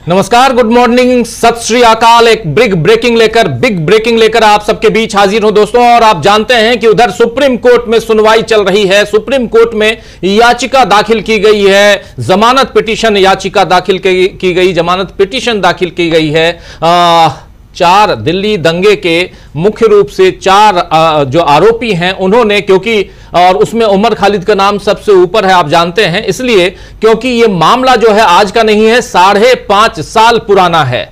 नमस्कार, good morning, सत श्री अकाल। एक बिग ब्रेकिंग लेकर आप सबके बीच हाजिर हूं दोस्तों। और आप जानते हैं कि उधर सुप्रीम कोर्ट में सुनवाई चल रही है। सुप्रीम कोर्ट में याचिका दाखिल की गई है, जमानत पिटीशन याचिका दाखिल की गई, जमानत पिटीशन दाखिल की गई है। चार दिल्ली दंगे के मुख्य रूप से चार जो आरोपी हैं उन्होंने, क्योंकि और उसमें उमर खालिद का नाम सबसे ऊपर है, आप जानते हैं, इसलिए क्योंकि यह मामला जो है आज का नहीं है, 5.5 साल पुराना है।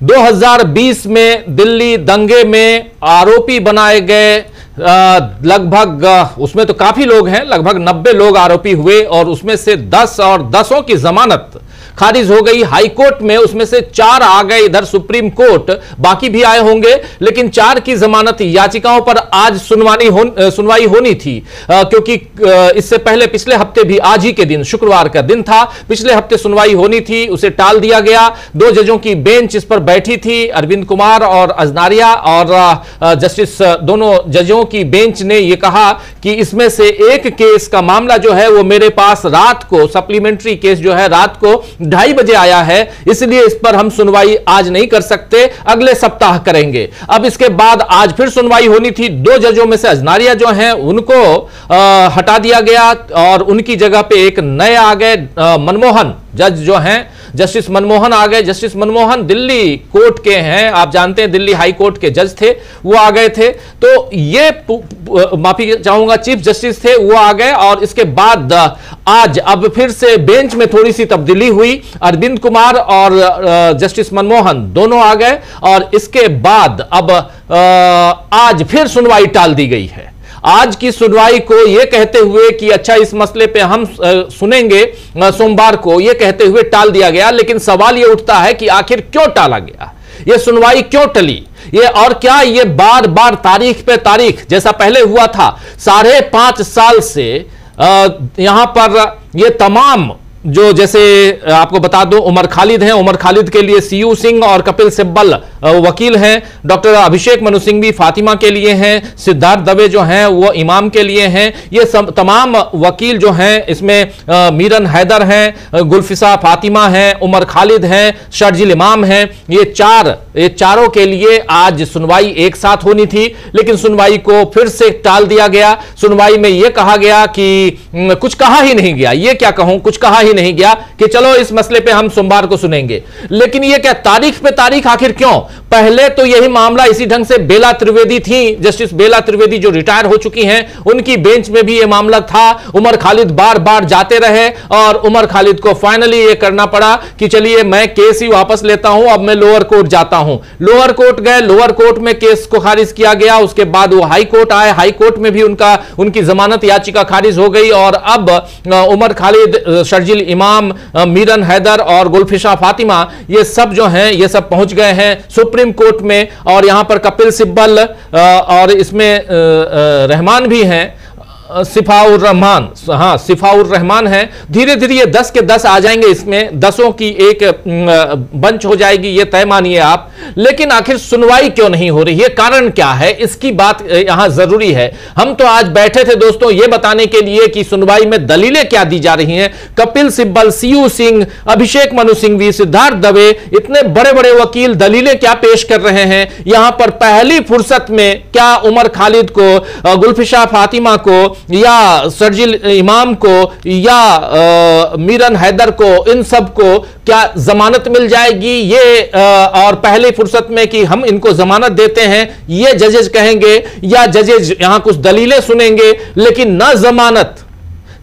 2020 में दिल्ली दंगे में आरोपी बनाए गए लगभग, उसमें तो काफी लोग हैं, लगभग 90 लोग आरोपी हुए और उसमें से 10 और 10 की जमानत खारिज हो गई हाई कोर्ट में। उसमें से 4 आ गए इधर सुप्रीम कोर्ट, बाकी भी आए होंगे, लेकिन 4 की जमानत याचिकाओं पर आज सुनवाई होनी थी, क्योंकि इससे पहले पिछले हफ्ते भी आज ही के दिन, शुक्रवार का दिन था, पिछले हफ्ते सुनवाई होनी थी, उसे टाल दिया गया। 2 जजों की बेंच इस पर बैठी थी, अरविंद कुमार और अजनारिया, और जस्टिस दोनों जजों की बेंच ने यह कहा कि इसमें से एक केस का मामला जो है वो मेरे पास रात को, सप्लीमेंट्री केस जो है रात को 2:30 बजे आया है, इसलिए इस पर हम सुनवाई आज नहीं कर सकते, अगले सप्ताह करेंगे। अब इसके बाद आज फिर सुनवाई होनी थी। 2 जजों में से अजनारिया जो हैं उनको हटा दिया गया और उनकी जगह पे एक नए आ गए, मनमोहन जज जो हैं, जस्टिस मनमोहन आ गए। जस्टिस मनमोहन दिल्ली कोर्ट के हैं, आप जानते हैं, दिल्ली हाई कोर्ट के जज थे, वो आ गए थे। तो ये माफी चाहूंगा, चीफ जस्टिस थे, वो आ गए। और इसके बाद आज अब फिर से बेंच में थोड़ी सी तब्दीली हुई, अरविंद कुमार और जस्टिस मनमोहन दोनों आ गए और इसके बाद अब आज फिर सुनवाई टाल दी गई है। आज की सुनवाई को यह कहते हुए कि अच्छा इस मसले पे हम सुनेंगे सोमवार को, यह कहते हुए टाल दिया गया। लेकिन सवाल यह उठता है कि आखिर क्यों टाला गया, यह सुनवाई क्यों टली, ये और क्या ये बार बार तारीख पे तारीख जैसा पहले हुआ था 5.5 साल से यहां पर ये तमाम जो, जैसे आपको बता दूं, उमर खालिद हैं, उमर खालिद के लिए सीयू सिंह और कपिल सिब्बल वकील हैं, डॉक्टर अभिषेक मनु सिंघवी फातिमा के लिए हैं, सिद्धार्थ दवे जो हैं वो इमाम के लिए हैं। ये सब तमाम वकील जो हैं, इसमें मीरन हैदर हैं, गुलफिसा फातिमा हैं, उमर खालिद हैं, शर्जिल इमाम हैं, ये चारों के लिए आज सुनवाई एक साथ होनी थी, लेकिन सुनवाई को फिर से टाल दिया गया। सुनवाई में यह कहा गया कि कुछ कहा ही नहीं गया, ये क्या कहूं, कुछ कहा ही नहीं गया कि चलो इस मसले पे हम सोमवार को सुनेंगे। लेकिन ये क्या तारीख पे तारीख, आखिर क्यों? पहले तो यही मामला इसी ढंग से बेला त्रिवेदी थी, जस्टिस बेला त्रिवेदी जो रिटायर हो चुकी हैं, उनकी बेंच में भी यह मामला था। उमर खालिद बार बार जाते रहे और उमर खालिद को फाइनली यह करना पड़ा कि चलिए मैं केस ही वापस लेता हूं, अब मैं लोअर कोर्ट जाता हूं। लोअर कोर्ट गए, लोअर कोर्ट में केस को खारिज किया गया। उसके बाद वो हाई कोर्ट आए, हाई कोर्ट में भी उनकी जमानत याचिका खारिज हो गई। और अब उमर खालिद, शर्जिल इमाम, मीरन हैदर और गुलफिशा फातिमा, ये सब जो हैं ये be पहुंच गए हैं सुप्रीम कोर्ट में। और यहां पर कपिल सिब्बल और इसमें रहमान भी हैं, सिफाउर रहमान, हाँ सिफाउर रहमान है। धीरे धीरे ये 10 के 10 आ जाएंगे, इसमें 10 की एक बंच हो जाएगी, ये तय मानिए आप। लेकिन आखिर सुनवाई क्यों नहीं हो रही है, कारण क्या है, इसकी बात यहां जरूरी है। हम तो आज बैठे थे दोस्तों ये बताने के लिए कि सुनवाई में दलीलें क्या दी जा रही हैं। कपिल सिब्बल, सीयू सिंह, अभिषेक मनु सिंघवी, सिद्धार्थ दवे, इतने बड़े बड़े वकील दलीलें क्या पेश कर रहे हैं। यहां पर पहली फुर्सत में क्या उमर खालिद को, गुलफिशा फातिमा को, या शर्जिल इमाम को, या मीरन हैदर को, इन सब को क्या जमानत मिल जाएगी, ये और पहली फुर्सत में कि हम इनको जमानत देते हैं, ये जजेज कहेंगे, या जजेज यहां कुछ दलीलें सुनेंगे, लेकिन न जमानत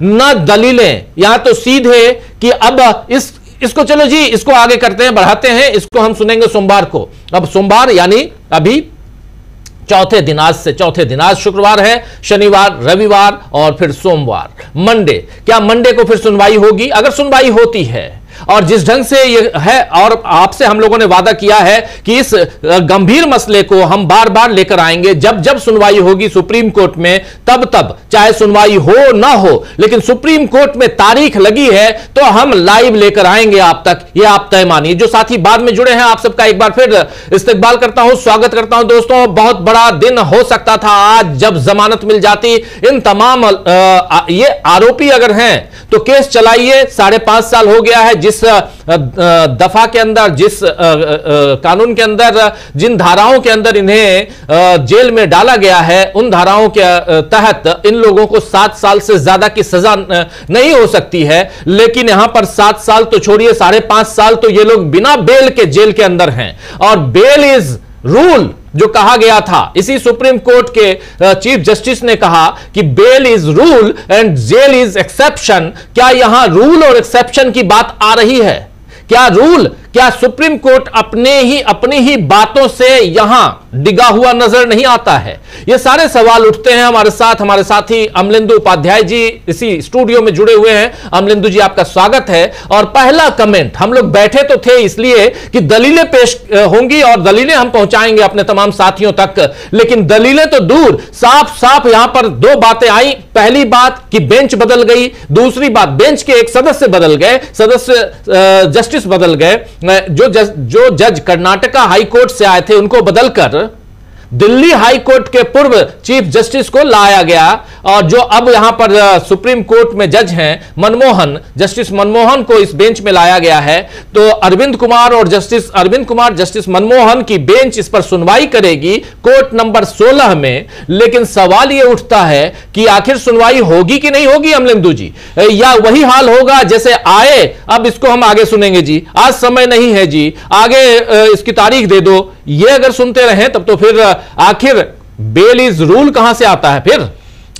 न दलीलें। यहां तो सीधे कि अब इसको चलो जी, इसको आगे करते हैं, बढ़ाते हैं, इसको हम सुनेंगे सोमवार को। अब सोमवार यानी अभी चौथे दिन, आज शुक्रवार है, शनिवार, रविवार और फिर सोमवार, मंडे। क्या मंडे को फिर सुनवाई होगी? अगर सुनवाई होती है और जिस ढंग से ये है, और आपसे हम लोगों ने वादा किया है कि इस गंभीर मसले को हम बार बार लेकर आएंगे, जब जब सुनवाई होगी सुप्रीम कोर्ट में, तब चाहे सुनवाई हो ना हो, लेकिन सुप्रीम कोर्ट में तारीख लगी है तो हम लाइव लेकर आएंगे आप तक, ये आप तय मानिए। जो साथी बाद में जुड़े हैं, आप सबका एक बार फिर इस्तकबाल करता हूं, स्वागत करता हूं दोस्तों। बहुत बड़ा दिन हो सकता था आज, जब जमानत मिल जाती इन तमाम ये आरोपी अगर हैं तो केस चलाइए। 5.5 साल हो गया है। जिस दफा के अंदर, जिस कानून के अंदर, जिन धाराओं के अंदर इन्हें जेल में डाला गया है, उन धाराओं के तहत इन लोगों को 7 साल से ज्यादा की सजा नहीं हो सकती है। लेकिन यहां पर 7 साल तो छोड़िए, 5.5 साल तो ये लोग बिना बेल के जेल के अंदर हैं। और बेल इज रूल जो कहा गया था, इसी सुप्रीम कोर्ट के चीफ जस्टिस ने कहा कि bail is rule and jail is exception. क्या यहां रूल और एक्सेप्शन की बात आ रही है? क्या रूल, क्या सुप्रीम कोर्ट अपनी ही बातों से यहां डिगा हुआ नजर नहीं आता है? ये सारे सवाल उठते हैं। हमारे साथी अमलेंदु उपाध्याय जी इसी स्टूडियो में जुड़े हुए हैं। अमलेंदु जी, आपका स्वागत है। और पहला कमेंट, हम लोग बैठे तो थे इसलिए कि दलीलें पेश होंगी और दलीलें हम पहुंचाएंगे अपने तमाम साथियों तक, लेकिन दलीलें तो दूर, साफ साफ यहां पर 2 बातें आई। पहली बात कि बेंच बदल गई, दूसरी बात बेंच के एक सदस्य बदल गए, जस्टिस बदल गए। जो जज कर्नाटका हाई कोर्ट से आए थे उनको बदलकर दिल्ली हाई कोर्ट के पूर्व चीफ जस्टिस को लाया गया। और जो अब यहां पर सुप्रीम कोर्ट में जज हैं मनमोहन, जस्टिस मनमोहन को इस बेंच में लाया गया है। तो अरविंद कुमार और जस्टिस मनमोहन की बेंच इस पर सुनवाई करेगी कोर्ट नंबर 16 में। लेकिन सवाल यह उठता है कि आखिर सुनवाई होगी कि नहीं होगी अमलेंदु जी, या वही हाल होगा जैसे आए, अब इसको हम आगे सुनेंगे जी, आज समय नहीं है जी, आगे इसकी तारीख दे दो। ये अगर सुनते रहें तब तो फिर आखिर बेल इज रूल कहां से आता है फिर?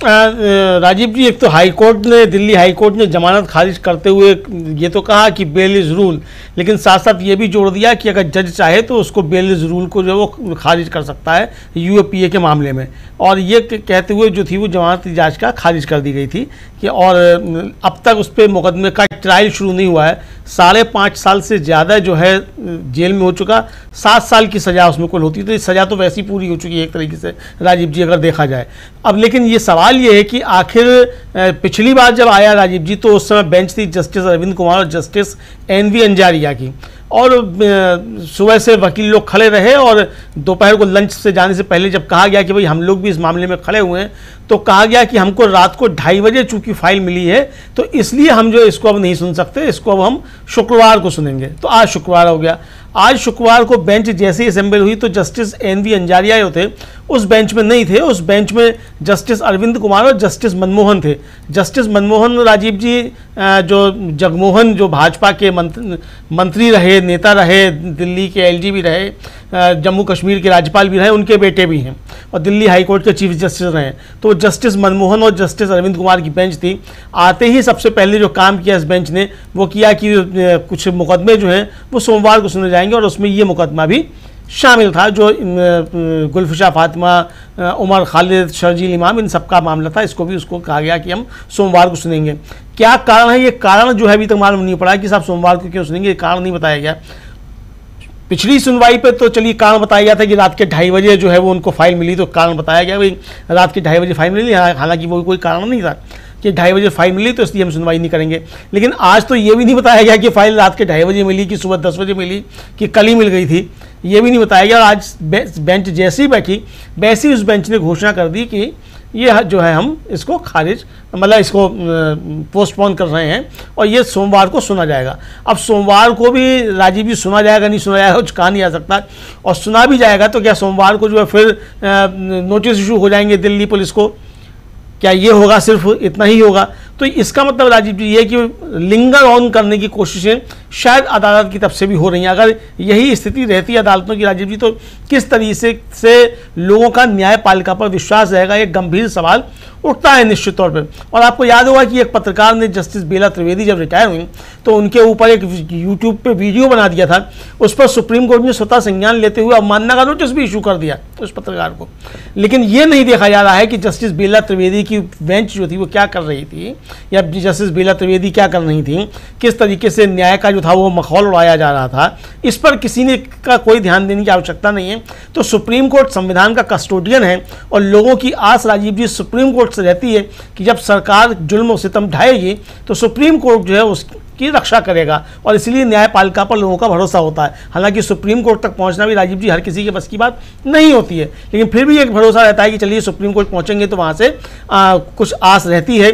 राजीव जी, एक तो दिल्ली हाई कोर्ट ने जमानत खारिज करते हुए ये तो कहा कि बेल इज़ रूल, लेकिन साथ साथ ये भी जोड़ दिया कि अगर जज चाहे तो उसको बेल इज़ रूल को जो है वो खारिज कर सकता है यूएपीए के मामले में। और ये कहते हुए जो थी वो जमानत याचिका खारिज कर दी गई थी कि, और अब तक उस पर मुकदमे का ट्रायल शुरू नहीं हुआ है। 5.5 साल से ज़्यादा जो है जेल में हो चुका, 7 साल की सज़ा उसमें कुल होती, तो ये सज़ा तो वैसी पूरी हो चुकी है एक तरीके से राजीव जी अगर देखा जाए। अब लेकिन ये सवाल ये है कि आखिर पिछली बार जब आया राजीव जी तो उस समय बेंच थी जस्टिस अरविंद कुमार और जस्टिस एनवी अंजारिया की, और सुबह से वकील लोग खड़े रहे और दोपहर को लंच से जाने से पहले जब कहा गया कि भाई हम लोग भी इस मामले में खड़े हुए हैं, तो कहा गया कि हमको रात को 2:30 बजे चूंकि फाइल मिली है तो इसलिए हम जो इसको अब नहीं सुन सकते, इसको अब हम शुक्रवार को सुनेंगे। तो आज शुक्रवार हो गया। आज शुक्रवार को बेंच जैसे ही असेंबल हुई तो जस्टिस एनवी अंजारिया जो थे उस बेंच में नहीं थे। उस बेंच में जस्टिस अरविंद कुमार और जस्टिस मनमोहन थे। जस्टिस मनमोहन राजीव जी जो जगमोहन जो भाजपा के मंत्री रहे, नेता रहे, दिल्ली के एलजी भी रहे, जम्मू कश्मीर के राज्यपाल भी रहे, उनके बेटे भी हैं और दिल्ली हाई कोर्ट के चीफ जस्टिस रहे। तो जस्टिस मनमोहन और जस्टिस अरविंद कुमार की बेंच थी। आते ही सबसे पहले जो काम किया इस बेंच ने वो किया कि कुछ मुकदमे जो हैं वो सोमवार को सुने जाएंगे, और उसमें ये मुकदमा भी शामिल था जो गुलफिशा फातिमा, उमर खालिद, शर्जील इमाम, इन सबका मामला था। इसको भी उसको कहा गया कि हम सोमवार को सुनेंगे। क्या कारण है? ये कारण जो है अभी तक मालूम नहीं पड़ा कि साहब सोमवार को क्यों सुनेंगे, ये कारण नहीं बताया गया। पिछली सुनवाई पे तो चलिए कारण बताया गया था कि रात के 2:30 बजे जो है वो उनको फाइल मिली, तो कारण बताया गया भाई रात के 2:30 बजे फाइल मिली, हालांकि वो कोई कारण नहीं था कि 2:30 बजे फाइल मिली तो इसलिए हम सुनवाई नहीं करेंगे। लेकिन आज तो ये भी नहीं बताया गया कि फाइल रात के 2:30 बजे मिली, कि सुबह 10 बजे मिली, कि कल ही मिल गई थी, ये भी नहीं बताया गया। और आज बेंच जैसे ही बैठी वैसे ही उस बेंच ने घोषणा कर दी कि ये जो है हम इसको खारिज, मतलब इसको पोस्टपोन कर रहे हैं और ये सोमवार को सुना जाएगा। अब सोमवार को भी राजीव जी सुना जाएगा नहीं सुना जाएगा कुछ कहा नहीं जा सकता, और सुना भी जाएगा तो क्या सोमवार को जो है फिर नोटिस इशू हो जाएंगे दिल्ली पुलिस को? क्या ये होगा? सिर्फ इतना ही होगा? तो इसका मतलब राजीव जी ये कि लिंगर ऑन करने की कोशिशें शायद अदालत की तरफ से भी हो रही हैं। अगर यही स्थिति रहती है अदालतों की राजीव जी तो किस तरीके से लोगों का न्यायपालिका पर विश्वास रहेगा, एक गंभीर सवाल उठता है निश्चित तौर पर। और आपको याद होगा कि एक पत्रकार ने जस्टिस बेला त्रिवेदी जब रिटायर हुई तो उनके ऊपर एक यूट्यूब पे वीडियो बना दिया था, उस पर सुप्रीम कोर्ट ने स्वतः संज्ञान लेते हुए अवमानना का नोटिस भी इशू कर दिया उस पत्रकार को। लेकिन ये नहीं देखा जा रहा है कि जस्टिस बेला त्रिवेदी की बेंच जो थी वो क्या कर रही थी, या जस्टिस बेला त्रिवेदी क्या कर रही थी, किस तरीके से न्याय का जो था वो मखौल उड़ाया जा रहा था, इस पर किसी ने का कोई ध्यान देने की आवश्यकता नहीं है। तो सुप्रीम कोर्ट संविधान का कस्टोडियन है और लोगों की आस राजीव जी सुप्रीम कोर्ट से रहती है कि जब सरकार जुल्म और सितम ढाएगी तो सुप्रीम कोर्ट जो है उसकी रक्षा करेगा, और इसलिए न्यायपालिका पर लोगों का भरोसा होता है। हालांकि सुप्रीम कोर्ट तक पहुंचना भी राजीव जी हर किसी के बस की बात नहीं होती है, लेकिन फिर भी एक भरोसा रहता है कि चलिए सुप्रीम कोर्ट पहुंचेंगे तो वहां से कुछ आस रहती है।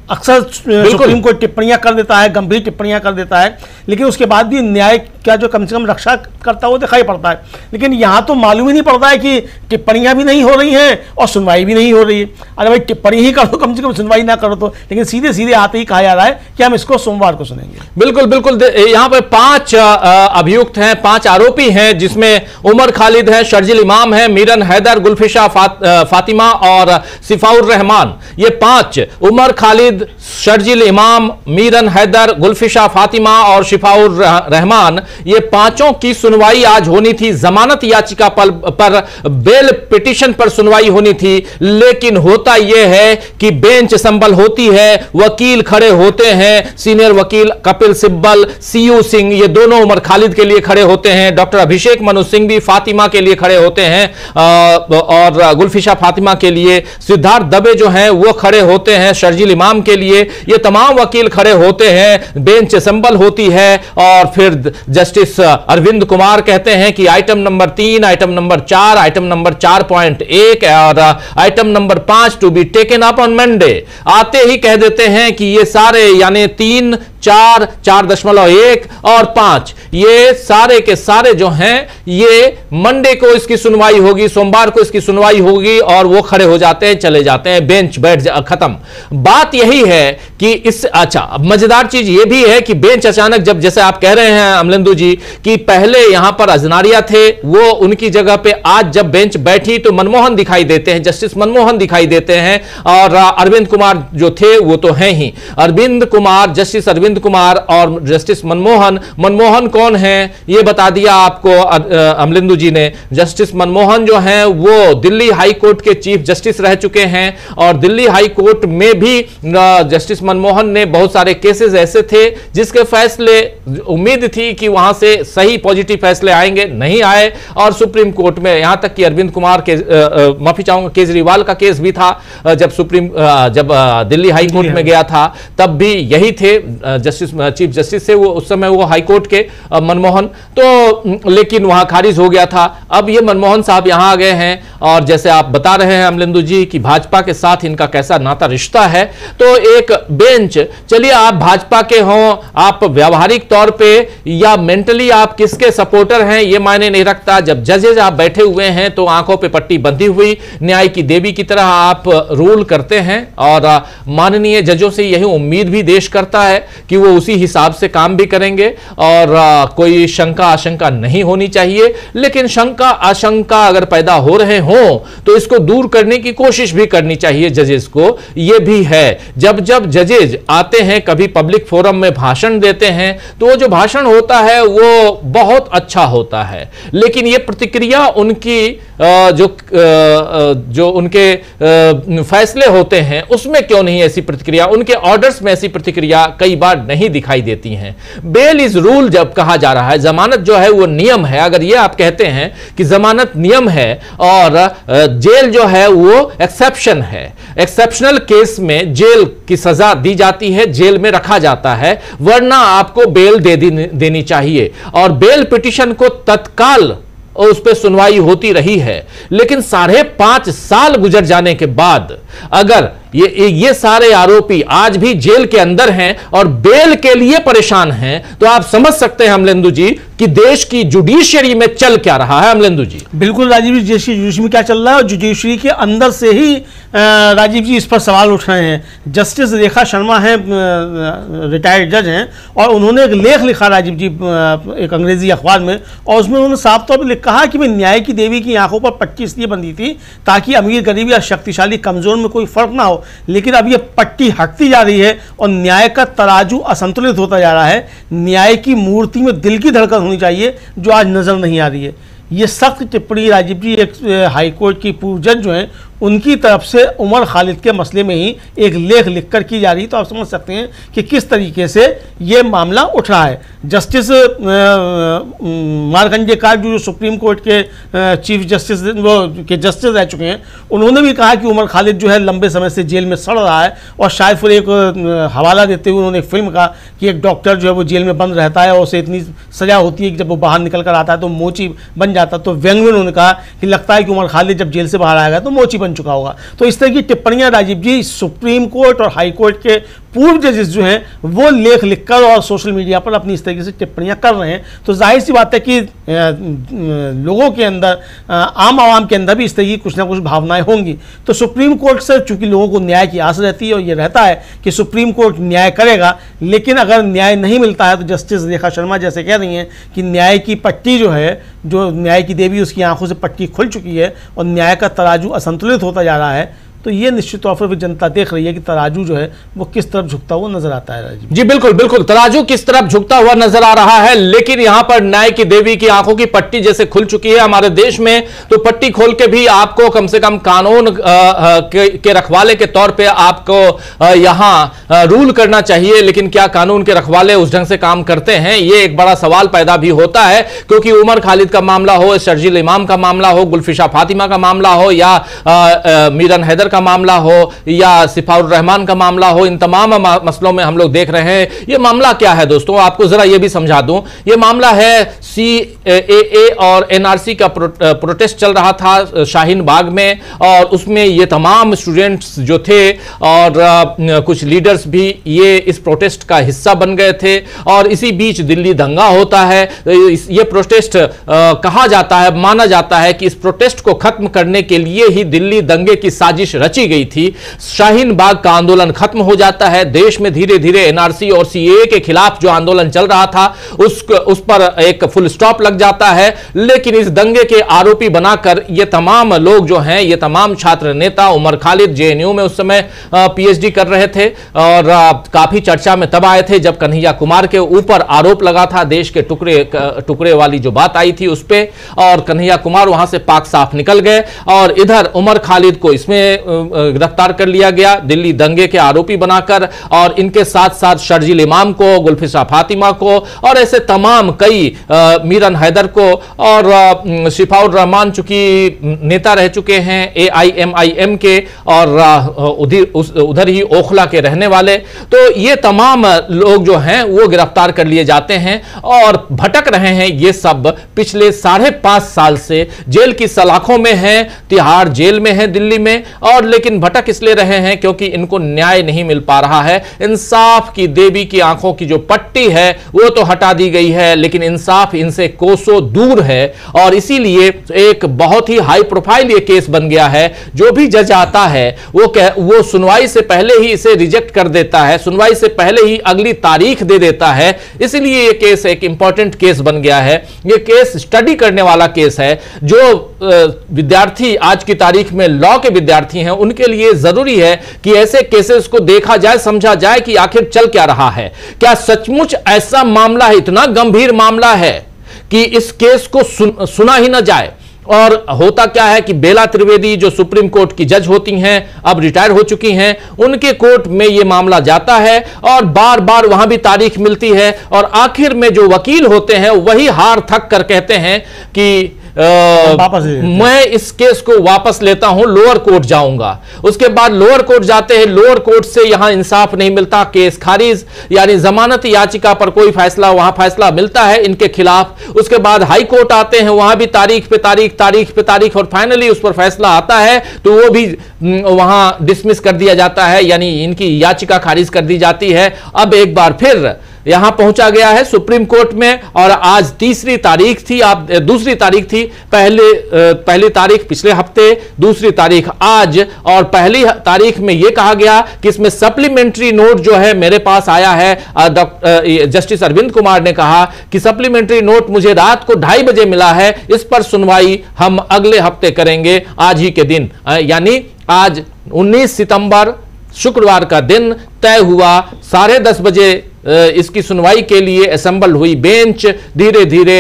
अक्सर सुप्रीम कोर्ट टिप्पणियां कर देता है, गंभीर टिप्पणियां कर देता है, लेकिन उसके बाद भी न्याय का जो कम से कम रक्षा करता हुआ दिखाई पड़ता है। लेकिन यहाँ तो मालूम ही नहीं पड़ता है कि टिप्पणियां भी नहीं हो रही हैं और सुनवाई भी नहीं हो रही है। अरे भाई टिप्पणी ही करो, कम से कम सुनवाई ना करो तो। लेकिन सीधे सीधे आते ही कहा जा रहा है कि हम इसको सोमवार को सुनेंगे। बिल्कुल बिल्कुल, यहाँ पे 5 अभियुक्त हैं, 5 आरोपी हैं, जिसमें उमर खालिद है, शर्जिल इमाम है, मीरन हैदर, गुलफिशा फातिमा और सिफाउर रहमान। ये 5 उमर खालिद, शर्जिल इमाम, मीरन हैदर, गुलफिशा फातिमा और शिफाउर रहमान, ये 5 की सुनवाई आज होनी थी। जमानत याचिका पर बेल पिटीशन पर सुनवाई होनी थी, लेकिन होता यह है कि बेंच संबल होती है, वकील खड़े होते हैं, सीनियर वकील कपिल सिब्बल, सीयू सिंह, ये दोनों उमर खालिद के लिए खड़े होते हैं, डॉक्टर अभिषेक मनु सिंह भी फातिमा के लिए खड़े होते हैं, और गुलफिशा फातिमा के लिए सिद्धार्थ दबे जो हैं वो खड़े होते हैं, शर्जिल इमाम के लिए ये तमाम वकील खड़े होते हैं, बेंच संबल होती है। और फिर जस्टिस अरविंद कुमार कहते हैं कि item number 3, item number 4, item number 4.1 और item number 5 to be taken up on Monday. आते ही कह देते हैं कि ये सारे यानी 3, 4, 4.1 और 5 ये सारे के सारे जो हैं ये मंडे को इसकी सुनवाई होगी, सोमवार को इसकी सुनवाई होगी, और वो खड़े हो जाते हैं, चले जाते हैं, बेंच बैठ खत्म। बात यही है कि इस अच्छा मजेदार चीज ये भी है कि बेंच अचानक, जब जैसे आप कह रहे हैं अमलेंदु जी कि पहले यहां पर अजनारिया थे, वो उनकी जगह पे आज जब बेंच बैठी तो मनमोहन दिखाई देते हैं, जस्टिस मनमोहन दिखाई देते हैं, और अरविंद कुमार जो थे वो तो हैं ही। अरविंद कुमार, जस्टिस अरविंद कुमार और जस्टिस मनमोहन। मनमोहन कौन है ये बता दिया आपको अमलेंदु जी ने। जस्टिस मनमोहन जो हैं वो दिल्ली हाई कोर्ट के चीफ जस्टिस रह चुके हैं, और दिल्ली हाई कोर्ट में भी जस्टिस मनमोहन ने बहुत सारे केसेस ऐसे थे जिसके फैसले उम्मीद थी कि वहां से सही पॉजिटिव फैसले आएंगे, नहीं आए, और सुप्रीम कोर्ट में यहां तक कि अरविंद कुमार के माफी चाहूंगा केजरीवाल का केस भी था, जब दिल्ली हाई कोर्ट में गया था तब भी यही थे जस्टिस चीफ जस्टिस थे वो उस समय वो हाई कोर्ट के मनमोहन, तो लेकिन वहां खारिज हो गया था। अब ये मनमोहन साहब यहां आ गए हैं, और जैसे आप बता रहे हैं अमलेंदु जी कि भाजपा के साथ इनका कैसा नाता रिश्ता है, तो एक बेंच, चलिए आप भाजपा के हों, आप व्यवहारिक तौर पे या मेंटली आप किसके सपोर्टर हैं ये मायने नहीं रखता। जब जजेज आप बैठे हुए हैं तो आंखों पे पट्टी बंधी हुई न्याय की देवी की तरह आप रूल करते हैं, और माननीय जजों से यही उम्मीद भी देश करता है कि वो उसी हिसाब से काम भी करेंगे, और कोई शंका आशंका नहीं होनी चाहिए। लेकिन शंका आशंका अगर पैदा हो रहे हों तो इसको दूर करने की कोशिश भी करनी चाहिए जजेस को, ये भी है। जब जब जजेज आते हैं कभी पब्लिक फोरम में भाषण देते हैं तो वो जो भाषण होता है वो बहुत अच्छा होता है, लेकिन ये प्रतिक्रिया उनकी जो उनके फैसले होते हैं उसमें क्यों नहीं ऐसी प्रतिक्रिया, उनके ऑर्डर्स में ऐसी प्रतिक्रिया कई बार नहीं दिखाई देती हैं। बेल इज रूल जब कहा जा रहा है, जमानत जो है वो नियम है, अगर ये आप कहते हैं कि जमानत नियम है और जेल जो है वो एक्सेप्शन है, एक्सेप्शनल केस में जेल की सजा दी जाती है, जेल में रखा जाता है, वरना आपको बेल देनी चाहिए। और बेल पिटीशन को तत्काल उस पर सुनवाई होती रही है, लेकिन 5.5 साल गुजर जाने के बाद अगर ये सारे आरोपी आज भी जेल के अंदर हैं और बेल के लिए परेशान हैं, तो आप समझ सकते हैं अमलेंदु जी कि देश की जुडिशियरी में चल क्या रहा है। अमलेंदु जी बिल्कुल, राजीव जी, देश की जुडिशरी में क्या चल रहा है, और जुडिशरी के अंदर से ही राजीव जी इस पर सवाल उठ रहे हैं। जस्टिस रेखा शर्मा हैं, रिटायर्ड जज हैं, और उन्होंने एक लेख लिखा राजीव जी एक अंग्रेजी अखबार में, और उसमें उन्होंने साफ तौर पर कहा कि मैं न्याय की देवी की आंखों पर पट्टी इसलिए बंधी थी ताकि अमीर गरीब या शक्तिशाली कमजोर में कोई फर्क ना हो, लेकिन अब ये पट्टी हटती जा रही है और न्याय का तराजू असंतुलित होता जा रहा है। न्याय की मूर्ति में दिल की धड़कन होनी चाहिए जो आज नजर नहीं आ रही है। ये सख्त टिप्पणी राजीव जी एक हाईकोर्ट की पूर्व जज जो हैं उनकी तरफ से उमर खालिद के मसले में ही एक लेख लिखकर की जा रही, तो आप समझ सकते हैं कि किस तरीके से ये मामला उठ रहा है। जस्टिस मारकंडेकार जो सुप्रीम कोर्ट के चीफ जस्टिस के जस्टिस रह चुके हैं, उन्होंने भी कहा कि उमर खालिद जो है लंबे समय से जेल में सड़ रहा है, और शायद फिर एक हवाला देते हुए उन्होंने एक फिल्म कहा कि एक डॉक्टर जो है वो जेल में बंद रहता है और उसे इतनी सजा होती है कि जब वो बाहर निकल कर आता है तो मोची बन जाता, तो व्यंग में उन्होंने कहा कि लगता है कि उमर खालिद जब जेल से बाहर आएगा तो मोची बन चुका होगा। तो इस तरह की टिप्पणियां राजीव जी सुप्रीम कोर्ट और हाई कोर्ट के पूर्व जजेस जो हैं वो लेख लिखकर और सोशल मीडिया पर अपनी इस तरीके से टिप्पणियां कर रहे हैं। तो जाहिर सी बात है कि लोगों के अंदर, आम आवाम के अंदर भी इस तरह की कुछ ना कुछ भावनाएं होंगी। तो सुप्रीम कोर्ट से चूंकि लोगों को न्याय की आस रहती है और ये रहता है कि सुप्रीम कोर्ट न्याय करेगा, लेकिन अगर न्याय नहीं मिलता है तो जस्टिस रेखा शर्मा जैसे कह रही हैं कि न्याय की पट्टी जो है, जो न्याय की देवी उसकी आंखों से पट्टी खुल चुकी है और न्याय का तराजू असंतुलित होता जा रहा है। तो ये निश्चित तौर पर जनता देख रही है कि तराजू जो है वो किस तरफ झुकता हुआ नजर आता है राजीव जी। बिल्कुल बिल्कुल, तराजू किस तरफ झुकता हुआ नजर आ रहा है, लेकिन यहां पर न्याय की देवी की आंखों की पट्टी जैसे खुल चुकी है हमारे देश में, तो पट्टी खोल के भी आपको कम से कम कानून के रखवाले के तौर पे आपको यहां रूल करना चाहिए। लेकिन क्या कानून के रखवाले उस ढंग से काम करते हैं, ये एक बड़ा सवाल पैदा भी होता है। क्योंकि उमर खालिद का मामला हो, शर्जील इमाम का मामला हो, गुलफिशा फातिमा का मामला हो, या मीरन हैदर का मामला हो, या सिफाउर रहमान का मामला हो, इन तमाम मसलों में हम लोग देख रहे हैं। ये मामला क्या है दोस्तों, आपको जरा ये भी समझा दूं। ये मामला है CAA और NRC का प्रोटेस्ट चल रहा था शाहीन बाग में, और उसमें ये तमाम स्टूडेंट्स जो थे और कुछ लीडर्स भी ये इस प्रोटेस्ट का हिस्सा बन गए थे। और इसी बीच दिल्ली दंगा होता है। ये प्रोटेस्ट कहा जाता है, माना जाता है कि इस प्रोटेस्ट को खत्म करने के लिए ही दिल्ली दंगे की साजिश रची गई थी। शाहीन बाग का आंदोलन खत्म हो जाता है। देश में धीरे धीरे NRC और CAA के खिलाफ जो आंदोलन चल रहा था उस पर एक फुल स्टॉप लग जाता है। लेकिन इस दंगे के आरोपी बनाकर ये तमाम लोग जो हैं, ये तमाम छात्र नेता, उमर खालिद JNU में उस समय PhD कर रहे थे और काफी चर्चा में तब आए थे जब कन्हैया कुमार के ऊपर आरोप लगा था, देश के टुकड़े वाली जो बात आई थी उस पर, और कन्हैया कुमार वहां से पाक साफ निकल गए। और इधर उमर खालिद को इसमें गिरफ्तार कर लिया गया दिल्ली दंगे के आरोपी बनाकर, और इनके साथ साथ शर्जील इमाम को, गुलफिशा फातिमा को, और ऐसे तमाम कई, मीरन हैदर को, और शिफाउर रहमान चूंकि नेता रह चुके हैं AIMIM के, और उधर ही ओखला के रहने वाले, तो ये तमाम लोग जो हैं वो गिरफ्तार कर लिए जाते हैं और भटक रहे हैं। ये सब पिछले 5.5 साल से जेल की सलाखों में हैं, तिहाड़ जेल में है दिल्ली में, और लेकिन भटक इसलिए रहे हैं क्योंकि इनको न्याय नहीं मिल पा रहा है। इंसाफ की देवी की आंखों की जो पट्टी है वो तो हटा दी गई है, लेकिन इंसाफ इनसे कोसों दूर है। और इसीलिए एक बहुत ही हाई प्रोफाइल ये केस बन गया है। जो भी जज आता है वो सुनवाई से पहले ही इसे रिजेक्ट कर देता है, सुनवाई से पहले ही अगली तारीख दे देता है। इसलिए ये केस एक इंपॉर्टेंट केस बन गया है। ये केस स्टडी करने वाला केस है। जो विद्यार्थी आज की तारीख में लॉ के विद्यार्थी हैं उनके लिए जरूरी है कि ऐसे केसेस को देखा जाए, समझा जाए कि आखिर चल क्या रहा है। क्या सचमुच ऐसा मामला है, इतना गंभीर मामला है कि इस केस को सुना ही ना जाए? और होता क्या है कि बेला त्रिवेदी जो सुप्रीम कोर्ट की जज होती हैं, अब रिटायर हो चुकी हैं, उनके कोर्ट में यह मामला जाता है और बार बार वहां भी तारीख मिलती है, और आखिर में जो वकील होते हैं वही हार थक कर कहते हैं कि मैं इस केस को वापस लेता हूं, लोअर कोर्ट जाऊंगा। उसके बाद लोअर कोर्ट जाते हैं, लोअर कोर्ट से यहां इंसाफ नहीं मिलता, केस खारिज, यानी जमानत याचिका पर कोई फैसला, वहां फैसला मिलता है इनके खिलाफ। उसके बाद हाई कोर्ट आते हैं, वहां भी तारीख पे तारीख, और फाइनली उस पर फैसला आता है तो वो भी वहां डिसमिस कर दिया जाता है, यानी इनकी याचिका खारिज कर दी जाती है। अब एक बार फिर यहां पहुंचा गया है सुप्रीम कोर्ट में, और आज दूसरी तारीख थी, पहली तारीख पिछले हफ्ते, दूसरी तारीख आज, और पहली तारीख में यह कहा गया कि इसमें सप्लीमेंट्री नोट जो है मेरे पास आया है। जस्टिस अरविंद कुमार ने कहा कि सप्लीमेंट्री नोट मुझे रात को 2:30 बजे मिला है, इस पर सुनवाई हम अगले हफ्ते करेंगे, आज ही के दिन, यानी आज 19 सितंबर शुक्रवार का दिन तय हुआ। 10:30 बजे इसकी सुनवाई के लिए असेंबल हुई बेंच। धीरे धीरे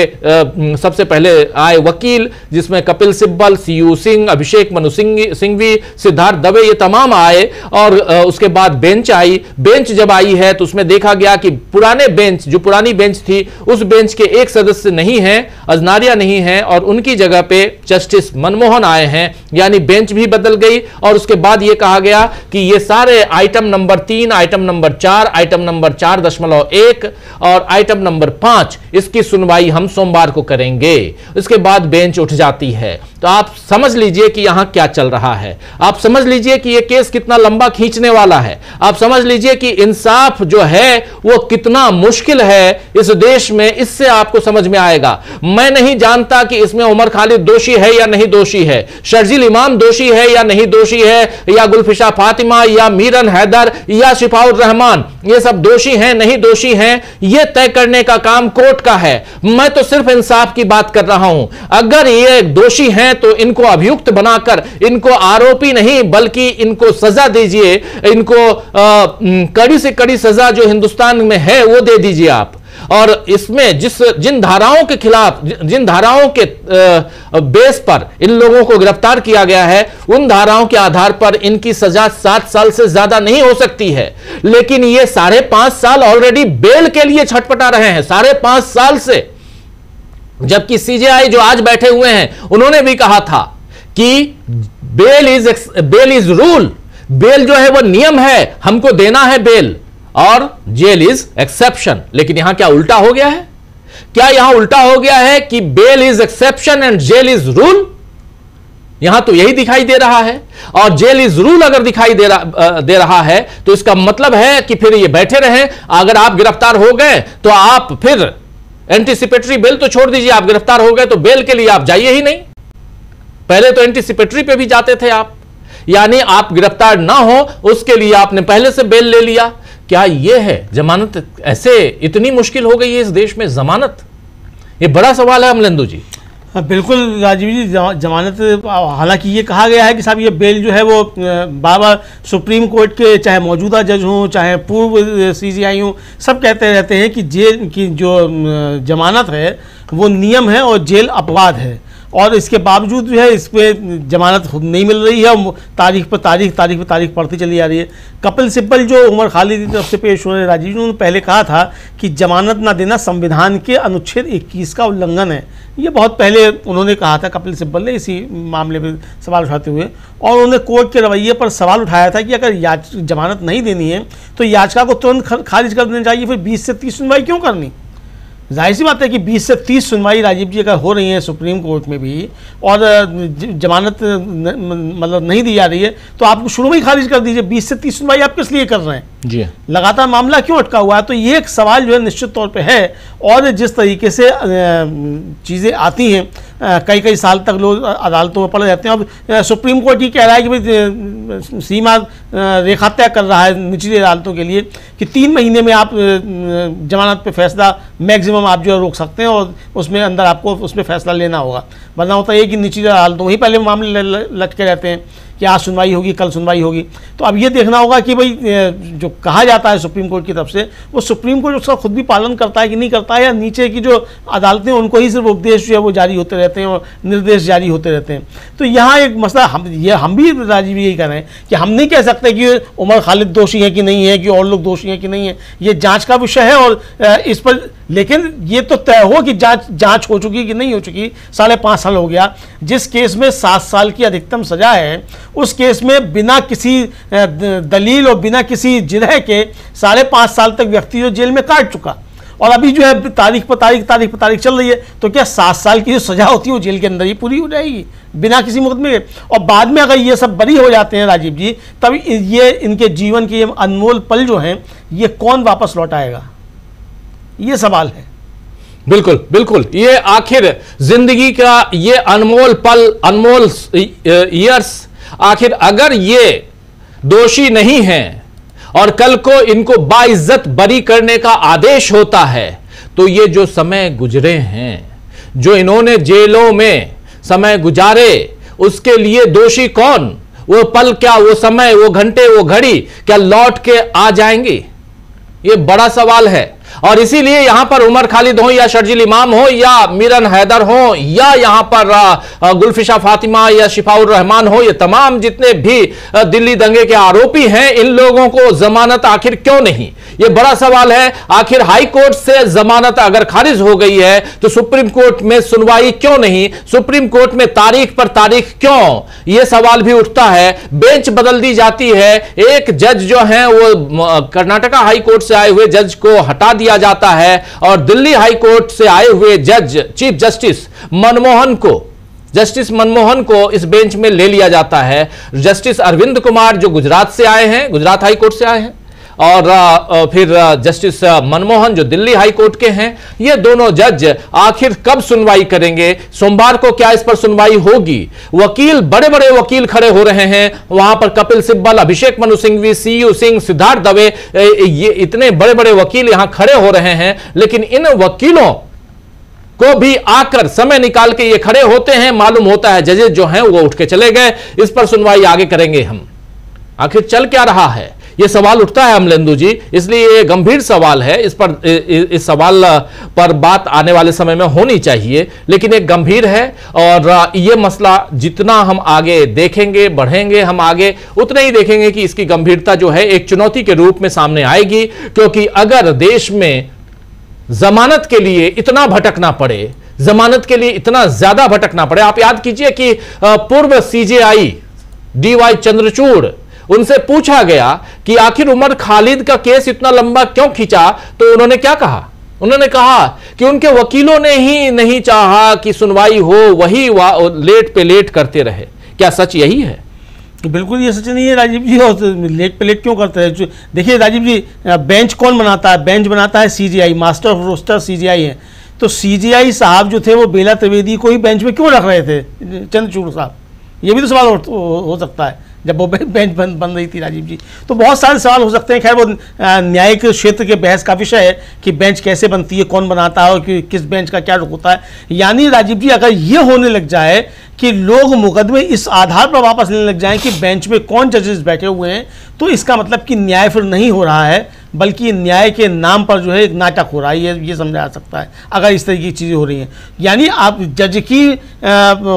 सबसे पहले आए वकील, जिसमें कपिल सिब्बल, CU सिंह, अभिषेक मनु सिंघवी, सिद्धार्थ दवे, ये तमाम आए, और उसके बाद बेंच आई। बेंच जब आई है तो उसमें देखा गया कि पुराने बेंच, जो पुरानी बेंच थी, उस बेंच के एक सदस्य नहीं है, अजनारिया नहीं है, और उनकी जगह पे जस्टिस मनमोहन आए हैं, यानी बेंच भी बदल गई। और उसके बाद यह कहा गया कि ये सारे item number 3, item number 4, item number 4.1 और आइटम नंबर 5, इसकी सुनवाई हम सोमवार को करेंगे। इसके बाद बेंच उठ जाती है। तो आप समझ लीजिए कि यहां क्या चल रहा है। आप समझ लीजिए कि यह केस कितना लंबा खींचने वाला है। आप समझ लीजिए कि इंसाफ जो है वो कितना मुश्किल है इस देश में। इससे आपको समझ में आएगा। मैं नहीं जानता कि इसमें उमर खालिद दोषी है या नहीं दोषी है, शर्जील इमाम दोषी है या नहीं दोषी है, या गुलफिशा फातिमा या मीरन हैदर या शिफाउर रहमान ये सब दोषी हैं नहीं दोषी हैं, यह तय करने का काम कोर्ट का है। मैं तो सिर्फ इंसाफ की बात कर रहा हूं। अगर ये दोषी हैं तो इनको अभियुक्त बनाकर इनको आरोपी नहीं बल्कि इनको सजा दीजिए। इनको कड़ी से कड़ी सजा जो हिंदुस्तान में है वो दे दीजिए आप। और इसमें जिन धाराओं के खिलाफ, जिन धाराओं के बेस पर इन लोगों को गिरफ्तार किया गया है, उन धाराओं के आधार पर इनकी सजा 7 साल से ज्यादा नहीं हो सकती है। लेकिन ये 5.5 साल ऑलरेडी बेल के लिए छटपटा रहे हैं, 5.5 साल से। जबकि सीजेआई जो आज बैठे हुए हैं उन्होंने भी कहा था कि बेल इज रूल, बेल जो है वो नियम है, हमको देना है बेल, और जेल इज एक्सेप्शन। लेकिन यहां क्या उल्टा हो गया है? क्या यहां उल्टा हो गया है कि bail is exception and jail is rule? यहां तो यही दिखाई दे रहा है। और जेल इज रूल अगर दिखाई दे रहा है तो इसका मतलब है कि फिर ये बैठे रहे। अगर आप गिरफ्तार हो गए तो आप फिर एंटीसिपेटरी बेल तो छोड़ दीजिए, आप गिरफ्तार हो गए तो बेल के लिए आप जाइए ही नहीं। पहले तो एंटीसिपेटरी पे भी जाते थे आप, यानी आप गिरफ्तार ना हो उसके लिए आपने पहले से बेल ले लिया। क्या यह है जमानत? ऐसे इतनी मुश्किल हो गई है इस देश में जमानत, ये बड़ा सवाल है अमलेंदु जी। बिल्कुल राजीव जी, जमानत, हालांकि ये कहा गया है कि साहब ये बेल जो है वो बार-बार सुप्रीम कोर्ट के चाहे मौजूदा जज हों चाहे पूर्व सीजेआई हों, सब कहते रहते हैं कि जेल की जो जमानत है वो नियम है और जेल अपवाद है। और इसके बावजूद जो है इस पर जमानत नहीं मिल रही है और तारीख पर तारीख पढ़ती चली जा रही है। कपिल सिब्बल जो उमर खालिद की तरफ से पेश हुए राजीव जी, उन्होंने पहले कहा था कि जमानत ना देना संविधान के अनुच्छेद 21 का उल्लंघन है। ये बहुत पहले उन्होंने कहा था कपिल सिब्बल ने इसी मामले में सवाल उठाते हुए, और उन्होंने कोर्ट के रवैये पर सवाल उठाया था कि अगर जमानत नहीं देनी है तो याचिका को तुरंत खारिज कर देना चाहिए, फिर 20 से 30 सुनवाई क्यों करनी? जाहिर सी बात है कि 20 से 30 सुनवाई राजीव जी अगर हो रही है सुप्रीम कोर्ट में भी और जमानत मतलब नहीं दी जा रही है तो आप शुरू में ही खारिज कर दीजिए। 20 से 30 सुनवाई आप किस लिए कर रहे हैं जी? लगातार मामला क्यों अटका हुआ है? तो ये एक सवाल जो है निश्चित तौर पे है। और जिस तरीके से चीज़ें आती हैं, कई साल तक लोग अदालतों में पड़े रहते हैं। अब सुप्रीम कोर्ट ये कह रहा है कि भाई सीमा रेखा तय कर रहा है निचली अदालतों के लिए कि 3 महीने में आप जमानत पे फैसला मैक्सिमम आप जो है रोक सकते हैं और उसमें अंदर आपको उसमें फैसला लेना होगा। वरना होता है कि निचली अदालतों में ही पहले मामले लटके रहते हैं कि आज सुनवाई होगी कल सुनवाई होगी। तो अब ये देखना होगा कि भाई जो कहा जाता है सुप्रीम कोर्ट की तरफ से वो सुप्रीम कोर्ट उसका खुद भी पालन करता है कि नहीं करता है, या नीचे की जो अदालतें उनको ही सिर्फ उपदेश जो है वो जारी होते रहते हैं और निर्देश जारी होते रहते हैं। तो यहाँ एक मसला हम भी राजीव यही कह रहे हैं कि हम नहीं कह सकते कि उमर खालिद दोषी है कि नहीं है, कि और लोग दोषी हैं कि नहीं है। ये जाँच का विषय है और इस पर, लेकिन ये तो तय हो कि जाँच हो चुकी कि नहीं हो चुकी। 5.5 साल हो गया। जिस केस में 7 साल की अधिकतम सजा है उस केस में बिना किसी दलील और बिना किसी जिरह के 5.5 साल तक व्यक्ति जो जेल में काट चुका, और अभी जो है तारीख पर तारीख चल रही है। तो क्या 7 साल की जो सजा होती है वो जेल के अंदर ही पूरी हो जाएगी बिना किसी मुकदमे के? और बाद में अगर ये सब बरी हो जाते हैं राजीव जी, तब ये इनके जीवन के अनमोल पल जो हैं ये कौन वापस लौटाएगा? ये सवाल है। बिल्कुल बिल्कुल, ये आखिर जिंदगी का ये अनमोल पल, अनमोल ईयर्स, आखिर अगर ये दोषी नहीं हैं और कल को इनको बाइज्जत बरी करने का आदेश होता है तो ये जो समय गुजरे हैं, जो इन्होंने जेलों में समय गुजारे, उसके लिए दोषी कौन? वो पल क्या, वो समय, वो घंटे, वो घड़ी क्या लौट के आ जाएंगी? ये बड़ा सवाल है। और इसीलिए यहां पर उमर खालिद हो या शर्जील इमाम हो या मीरन हैदर हो या यहां पर गुलफिशा फातिमा या शिफाउर रहमान हो, ये तमाम जितने भी दिल्ली दंगे के आरोपी हैं, इन लोगों को जमानत आखिर क्यों नहीं? ये बड़ा सवाल है। आखिर हाई कोर्ट से जमानत अगर खारिज हो गई है तो सुप्रीम कोर्ट में सुनवाई क्यों नहीं? सुप्रीम कोर्ट में तारीख पर तारीख क्यों? यह सवाल भी उठता है। बेंच बदल दी जाती है, एक जज जो है वो कर्नाटका हाई कोर्ट से आए हुए जज को हटा दिया जाता है और दिल्ली हाई कोर्ट से आए हुए जज चीफ जस्टिस मनमोहन को जस्टिस मनमोहन को इस बेंच में ले लिया जाता है। जस्टिस अरविंद कुमार जो गुजरात से आए हैं, गुजरात हाई कोर्ट से आए हैं, और फिर जस्टिस मनमोहन जो दिल्ली हाई कोर्ट के हैं, ये दोनों जज आखिर कब सुनवाई करेंगे? सोमवार को क्या इस पर सुनवाई होगी? वकील, बड़े बड़े वकील खड़े हो रहे हैं वहां पर, कपिल सिब्बल, अभिषेक मनु सिंघवी, सीयू सिंह, सिद्धार्थ दवे, ये इतने बड़े बड़े वकील यहां खड़े हो रहे हैं। लेकिन इन वकीलों को भी आकर समय निकाल के ये खड़े होते हैं, मालूम होता है जजेस जो हैं वो उठ के चले गए, इस पर सुनवाई आगे करेंगे हम। आखिर चल क्या रहा है, ये सवाल उठता है अमलेंदु जी, इसलिए ये गंभीर सवाल है। इस सवाल पर बात आने वाले समय में होनी चाहिए, लेकिन एक गंभीर है, और ये मसला जितना हम आगे देखेंगे, बढ़ेंगे हम आगे, उतना ही देखेंगे कि इसकी गंभीरता जो है एक चुनौती के रूप में सामने आएगी। क्योंकि अगर देश में जमानत के लिए इतना भटकना पड़े, जमानत के लिए इतना ज्यादा भटकना पड़े, आप याद कीजिए कि पूर्व सीजेआई DY चंद्रचूड़, उनसे पूछा गया कि आखिर उमर खालिद का केस इतना लंबा क्यों खींचा, तो उन्होंने क्या कहा? उन्होंने कहा कि उनके वकीलों ने ही नहीं चाहा कि सुनवाई हो, वही लेट पे लेट करते रहे। क्या सच यही है? बिल्कुल ये सच नहीं है राजीव जी। और लेट पे लेट क्यों करते हैं? देखिए राजीव जी, बेंच कौन बनाता है? बेंच बनाता है CJI, master of roster CJI है। तो CJI साहब जो थे वो बेला त्रिवेदी को ही बेंच में क्यों रख रहे थे, चंद्रचूड़ साहब? ये भी तो सवाल हो सकता है जब वो बेंच बन रही थी राजीव जी। तो बहुत सारे सवाल हो सकते हैं। खैर वो न्यायिक क्षेत्र के बहस का विषय है कि बेंच कैसे बनती है, कौन बनाता है, और किस बेंच का क्या रुख होता है। यानी राजीव जी, अगर ये होने लग जाए कि लोग मुकदमे इस आधार पर वापस लेने लग जाएं कि बेंच में कौन जजेस बैठे हुए हैं, तो इसका मतलब कि न्याय फिर नहीं हो रहा है, बल्कि न्याय के नाम पर जो है एक नाटक हो रहा है। ये समझा जा सकता है अगर इस तरीके की चीज़ें हो रही हैं। यानी आप जज की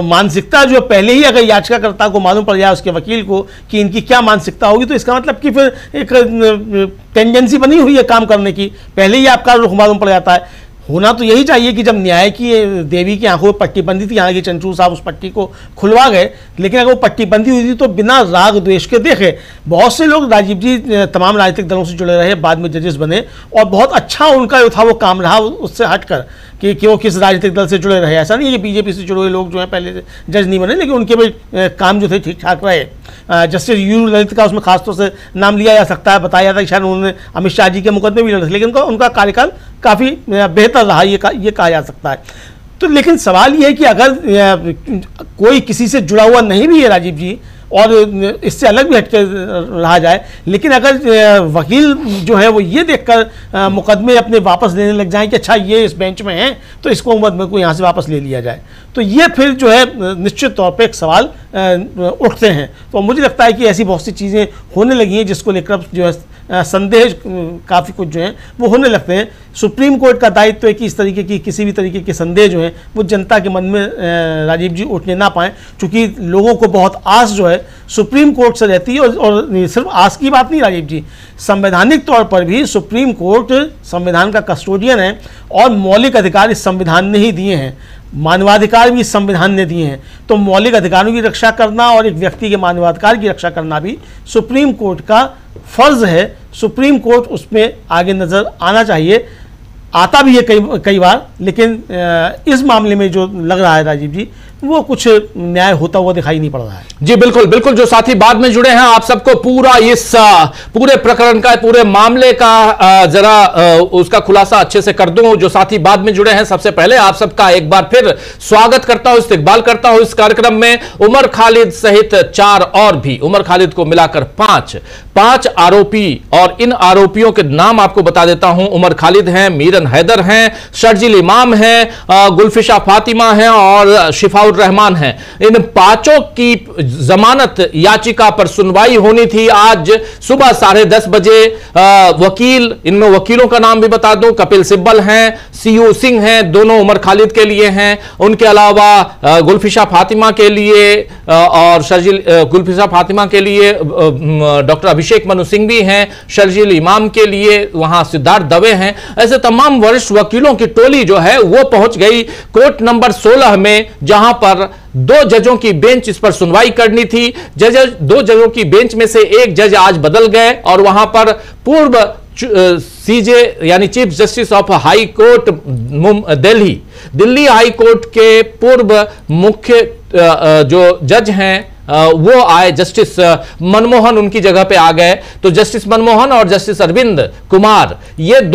मानसिकता जो पहले ही अगर याचिकाकर्ता को मालूम पड़ जाए, उसके वकील को, कि इनकी क्या मानसिकता होगी, तो इसका मतलब कि फिर एक टेंडेंसी बनी हुई है काम करने की, पहले ही आपका रुख मालूम पड़ जाता है। होना तो यही चाहिए कि जब न्याय की देवी की आंखों में पट्टी बंदी थी, यहाँ के चंद्रचूड़ साहब उस पट्टी को खुलवा गए, लेकिन अगर वो पट्टी बंदी हुई थी तो बिना राग द्वेष के देखे बहुत से लोग राजीव जी तमाम राजनीतिक दलों से जुड़े रहे, बाद में जजेस बने, और बहुत अच्छा उनका जो था वो काम रहा उससे हटकर कि वो किस राजनीतिक दल से जुड़े रहे। ऐसा नहीं है कि बीजेपी से जुड़े हुए लोग जो हैं पहले जज नहीं बने, लेकिन उनके भी काम जो थे ठीक ठाक रहे। जस्टिस यू ललित का उसमें खासतौर से नाम लिया जा सकता है। बताया जाता है कि शायद उन्होंने अमित शाह जी के मुकदमे भी लड़े, लेकिन उनका कार्यकाल काफ़ी बेहतर रहा, ये कहा जा सकता है। तो लेकिन सवाल ये है कि अगर कोई किसी से जुड़ा हुआ नहीं भी है राजीव जी, और इससे अलग भी हटकर रहा जाए, लेकिन अगर वकील जो है वो ये देखकर मुकदमे अपने वापस लेने लग जाएं कि अच्छा ये इस बेंच में है तो इसको मुकदमे को यहाँ से वापस ले लिया जाए, तो ये फिर जो है निश्चित तौर पे एक सवाल उठते हैं। तो मुझे लगता है कि ऐसी बहुत सी चीज़ें होने लगी हैं जिसको लेकर जो है संदेह काफ़ी कुछ जो है वो होने लगते हैं। सुप्रीम कोर्ट का दायित्व है कि इस तरीके की किसी भी तरीके के संदेह जो हैं वो जनता के मन में राजीव जी उठने ना पाएँ, क्योंकि लोगों को बहुत आस जो है सुप्रीम कोर्ट से रहती है। और सिर्फ आस की बात नहीं राजीव जी, संवैधानिक तौर पर भी सुप्रीम कोर्ट संविधान का कस्टोडियन है, और मौलिक अधिकार इस संविधान ने ही दिए हैं, मानवाधिकार भी इस संविधान ने दिए हैं। तो मौलिक अधिकारों की रक्षा करना और एक व्यक्ति के मानवाधिकार की रक्षा करना भी सुप्रीम कोर्ट का फर्ज है। सुप्रीम कोर्ट उसमें आगे नजर आना चाहिए, आता भी है कई बार, लेकिन इस मामले में जो लग रहा है राजीव जी वो कुछ न्याय होता हुआ दिखाई नहीं पड़ रहा है। जी बिल्कुल बिल्कुल। जो साथी बाद में जुड़े हैं, आप सबको पूरा इस पूरे प्रकरण का, पूरे मामले का जरा उसका खुलासा अच्छे से कर दूं। जो साथी बाद में जुड़े हैं, सबसे पहले आप सबका एक बार फिर स्वागत करता हूं, इस्तकबाल करता हूं इस कार्यक्रम में। उमर खालिद सहित 4 और भी, उमर खालिद को मिलाकर 5 आरोपी, और इन आरोपियों के नाम आपको बता देता हूं। उमर खालिद हैं, मीरन हैदर हैं, शर्जिल इमाम हैं, गुलफिशा फातिमा हैं और शिफाउर रहमान हैं। इन 5 की जमानत याचिका पर सुनवाई होनी थी आज सुबह 10:30 बजे। वकील, इनमें वकीलों का नाम भी बता दूं, कपिल सिब्बल हैं, सीयू सिंह हैं, दोनों उमर खालिद के लिए हैं। उनके अलावा गुलफिशा फातिमा के लिए और गुलफिशा फातिमा के लिए डॉक्टर अभिषेक मनु सिंघवी हैं, शर्जिल इमाम के लिए वहां सिद्धार्थ दवे हैं। ऐसे तमाम वरिष्ठ वकीलों की टोली जो है वो पहुंच गई कोर्ट नंबर 16 में, जहां पर 2 जजों की बेंच इस पर सुनवाई करनी थी। 2 जजों की बेंच में से एक जज आज बदल गए, और वहां पर पूर्व सीजे यानी chief justice of high court Delhi high court के पूर्व मुख्य जो जज हैं वो आए, जस्टिस मनमोहन उनकी जगह पे आ गए। तो जस्टिस मनमोहन और जस्टिस अरविंद कुमार इन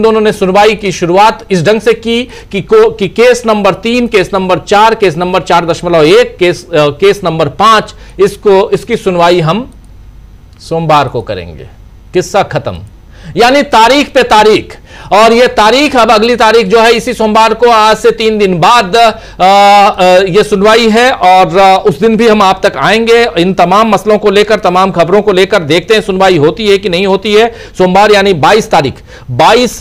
दोनों ने सुनवाई की शुरुआत इस ढंग से की कि case number 3, case number 4, case number 4.1, case number 5, इसकी सुनवाई हम सोमवार को करेंगे। किस्सा खत्म, यानी तारीख पे तारीख। और ये तारीख, अब अगली तारीख जो है इसी सोमवार को, आज से 3 दिन बाद ये सुनवाई है। और उस दिन भी हम आप तक आएंगे इन तमाम मसलों को लेकर, तमाम खबरों को लेकर। देखते हैं सुनवाई होती है कि नहीं होती है। सोमवार यानी 22 तारीख, 22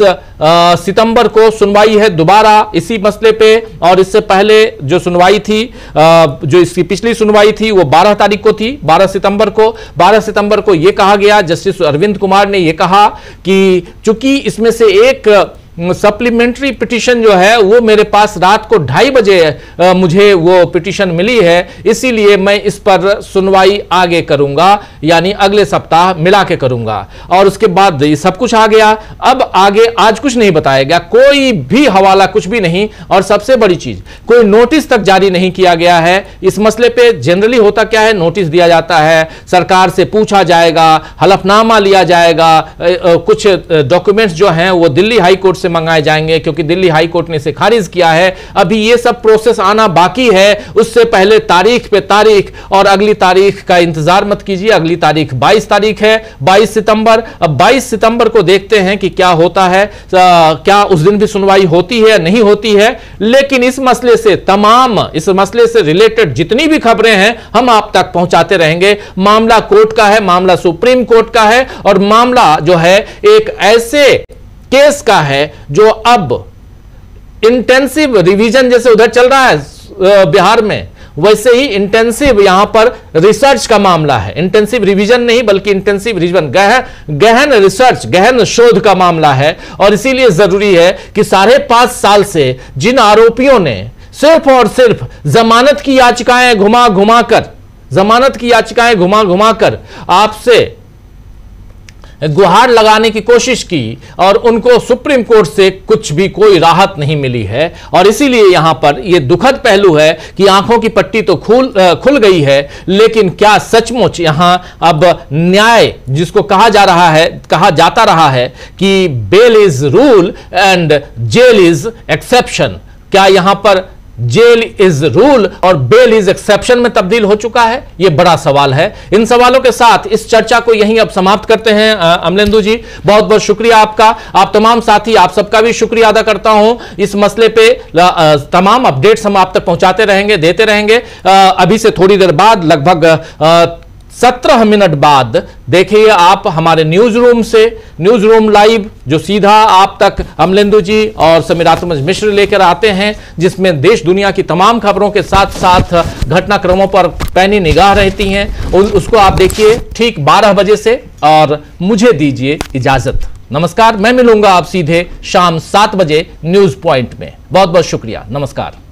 सितंबर को सुनवाई है दोबारा इसी मसले पे। और इससे पहले जो सुनवाई थी, जो इसकी पिछली सुनवाई थी, वो 12 तारीख को थी, 12 सितंबर को। 12 सितंबर को यह कहा गया, जस्टिस अरविंद कुमार ने यह कहा कि चूंकि इसमें से एक सप्लीमेंट्री पिटीशन जो है वो मेरे पास रात को 2:30 बजे मुझे वो पिटीशन मिली है, इसीलिए मैं इस पर सुनवाई आगे करूंगा, यानी अगले सप्ताह मिला के करूंगा। और उसके बाद ये सब कुछ आ गया। अब आगे आज कुछ नहीं बताया गया, कोई भी हवाला, कुछ भी नहीं। और सबसे बड़ी चीज, कोई नोटिस तक जारी नहीं किया गया है इस मसले पे। जनरली होता क्या है, नोटिस दिया जाता है, सरकार से पूछा जाएगा, हलफनामा लिया जाएगा, कुछ डॉक्यूमेंट्स जो हैं वो दिल्ली हाई कोर्ट से मंगाए जाएंगे, क्योंकि दिल्ली हाई कोर्ट ने इसे खारिज किया है। अभी ये सब प्रोसेस आना बाकी है। उससे पहले तारीख पे तारीख, और अगली तारीख का इंतजार मत कीजिए। अगली तारीख 22 तारीख है, 22 सितंबर। अब 22 सितंबर को देखते हैं कि क्या होता है, क्या उस दिन भी सुनवाई होती है या नहीं होती है। लेकिन इस मसले से रिलेटेड जितनी भी खबरें हैं हम आप तक पहुंचाते रहेंगे। मामला कोर्ट का है, मामला सुप्रीम कोर्ट का है, और मामला जो है एक ऐसे केस का है जो अब इंटेंसिव रिवीजन जैसे उधर चल रहा है बिहार में, वैसे ही इंटेंसिव यहां पर रिसर्च का मामला है। इंटेंसिव रिवीजन नहीं बल्कि इंटेंसिव रिवीजन, गहन रिसर्च, गहन शोध का मामला है। और इसीलिए जरूरी है कि 5.5 साल से जिन आरोपियों ने सिर्फ और सिर्फ जमानत की याचिकाएं घुमा घुमा कर आपसे गुहार लगाने की कोशिश की, और उनको सुप्रीम कोर्ट से कुछ भी कोई राहत नहीं मिली है। और इसीलिए यहां पर यह दुखद पहलू है कि आंखों की पट्टी तो खुल गई है, लेकिन क्या सचमुच यहां अब न्याय, जिसको कहा जाता रहा है कि bail is rule and jail is exception, क्या यहां पर जेल इज रूल और बेल इज एक्सेप्शन में तब्दील हो चुका है? यह बड़ा सवाल है। इन सवालों के साथ इस चर्चा को यहीं अब समाप्त करते हैं। अमलेंदु जी, बहुत बहुत शुक्रिया आपका। आप तमाम साथी, आप सबका भी शुक्रिया अदा करता हूं। इस मसले पे तमाम अपडेट्स हम आप तक पहुंचाते रहेंगे, देते रहेंगे। अभी से थोड़ी देर बाद, लगभग 17 मिनट बाद देखिए आप हमारे न्यूज रूम लाइव, जो सीधा आप तक अमलेंदु जी और समीरात्मज मिश्र लेकर आते हैं, जिसमें देश दुनिया की तमाम खबरों के साथ साथ घटनाक्रमों पर पैनी निगाह रहती हैं। उसको आप देखिए ठीक 12 बजे से। और मुझे दीजिए इजाजत। नमस्कार। मैं मिलूंगा आप सीधे शाम 7 बजे न्यूज पॉइंट में। बहुत बहुत शुक्रिया। नमस्कार।